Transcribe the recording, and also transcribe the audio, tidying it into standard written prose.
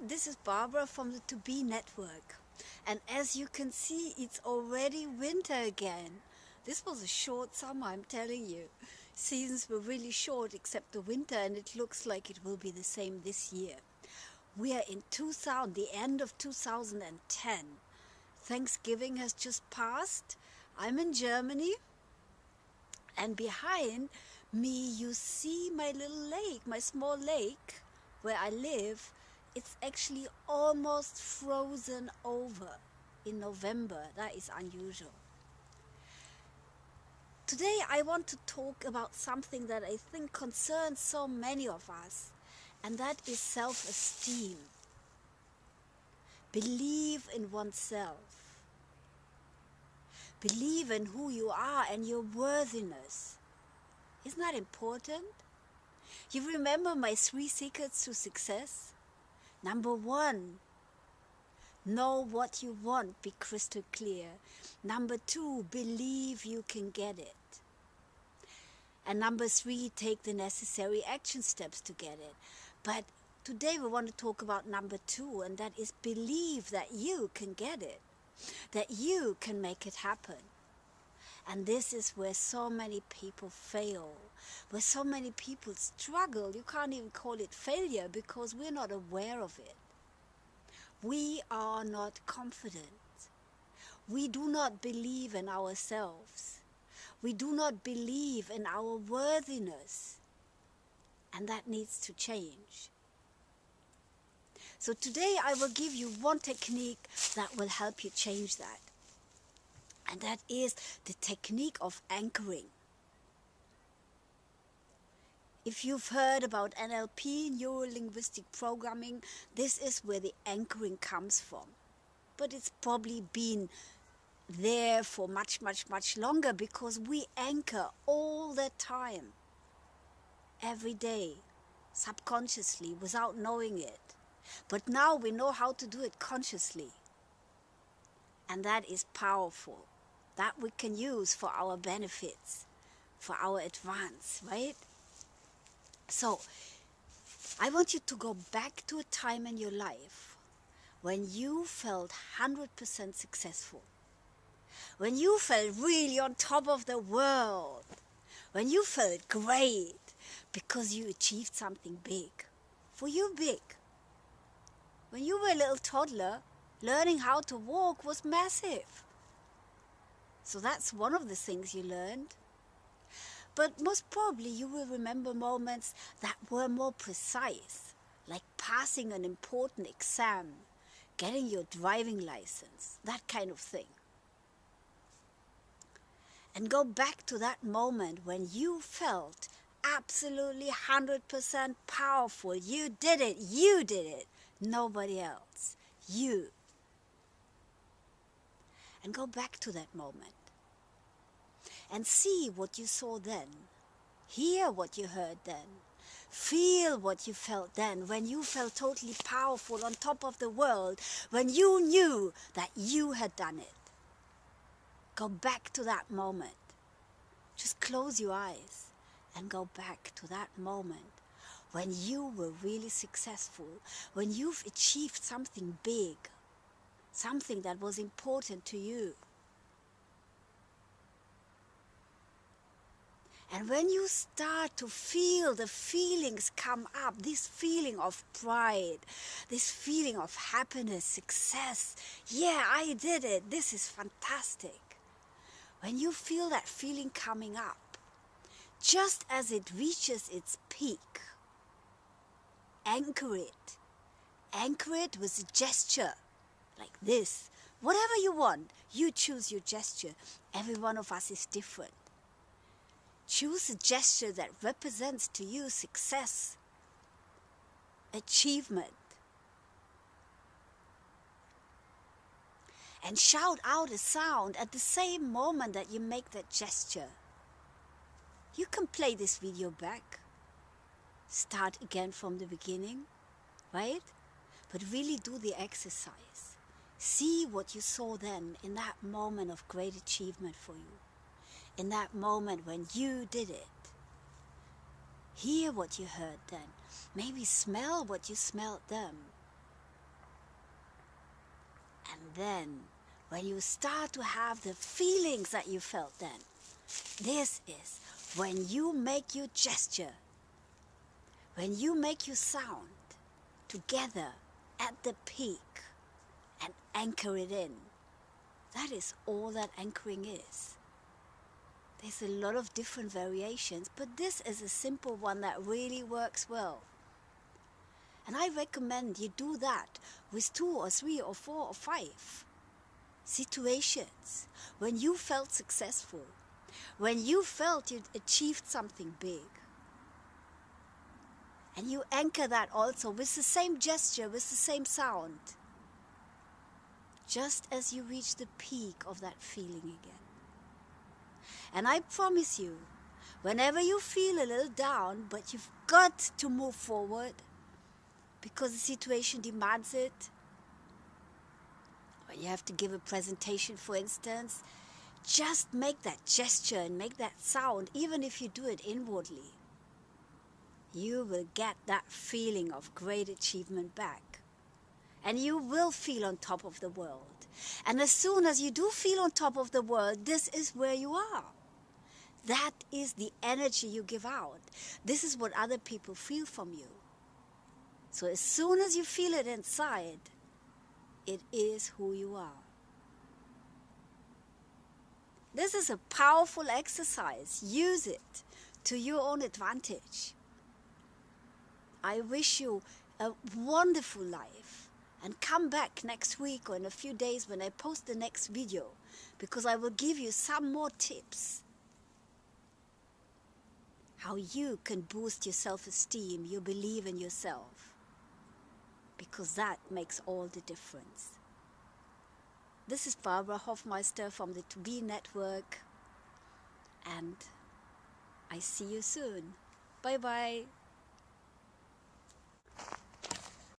this is Barbara from the To Be Network. And as you can see, it's already winter again. This was a short summer, I'm telling you. Seasons were really short except the winter, and it looks like it will be the same this year. We are in the end of 2010. Thanksgiving has just passed. I'm in Germany, and behind me you see my little lake, my small lake where I live. It's actually almost frozen over in November. That is unusual. Today I want to talk about something that I think concerns so many of us, and that is self-esteem. Believe in oneself. Believe in who you are and your worthiness. Isn't that important? You remember my 3 secrets to success? Number 1, know what you want, be crystal clear. Number 2, believe you can get it. And number 3, take the necessary action steps to get it. But today we want to talk about number 2, and that is believe that you can get it, that you can make it happen. And this is where so many people fail, where so many people struggle. You can't even call it failure because we're not aware of it. We are not confident. We do not believe in ourselves. We do not believe in our worthiness. And that needs to change. So today I will give you one technique that will help you change that. And that is the technique of anchoring. If you've heard about NLP, Neuro-Linguistic Programming, this is where the anchoring comes from. But it's probably been there for much longer because we anchor all the time, every day, subconsciously, without knowing it. But now we know how to do it consciously. And that is powerful. That we can use for our benefits, for our advance, right? So, I want you to go back to a time in your life when you felt 100% successful, when you felt really on top of the world, when you felt great because you achieved something big. For you, big. When you were a little toddler, learning how to walk was massive. So that's one of the things you learned. But most probably you will remember moments that were more precise, like passing an important exam, getting your driving license, that kind of thing. And go back to that moment when you felt absolutely 100% powerful. You did it, nobody else, you. And go back to that moment and see what you saw then, hear what you heard then, feel what you felt then, when you felt totally powerful on top of the world, when you knew that you had done it. Go back to that moment. Just close your eyes and go back to that moment when you were really successful, when you've achieved something big, something that was important to you. And when you start to feel the feelings come up, this feeling of pride, this feeling of happiness, success, yeah, I did it, this is fantastic. When you feel that feeling coming up, just as it reaches its peak, anchor it. Anchor it with a gesture like this. Whatever you want, you choose your gesture. Every one of us is different. Choose a gesture that represents to you success, achievement. And shout out a sound at the same moment that you make that gesture. You can play this video back. Start again from the beginning, right? But really do the exercise. See what you saw then in that moment of great achievement for you. In that moment when you did it. Hear what you heard then. Maybe smell what you smelled then. And then, when you start to have the feelings that you felt then, this is when you make your gesture, when you make your sound together at the peak and anchor it in. That is all that anchoring is. There's a lot of different variations, but this is a simple one that really works well. And I recommend you do that with 2 or 3 or 4 or 5 situations when you felt successful, when you felt you'd achieved something big. And you anchor that also with the same gesture, with the same sound, just as you reach the peak of that feeling again. And I promise you, whenever you feel a little down, but you've got to move forward because the situation demands it, or you have to give a presentation, for instance, just make that gesture and make that sound, even if you do it inwardly. You will get that feeling of great achievement back. And you will feel on top of the world. And as soon as you do feel on top of the world, this is where you are. That is the energy you give out. This is what other people feel from you. So as soon as you feel it inside, it is who you are. This is a powerful exercise. Use it to your own advantage. I wish you a wonderful life, and come back next week or in a few days when I post the next video, because I will give you some more tips how you can boost your self-esteem, your belief in yourself, because that makes all the difference. This is Barbara Hofmeister from the To Be Network, and I see you soon. Bye-bye.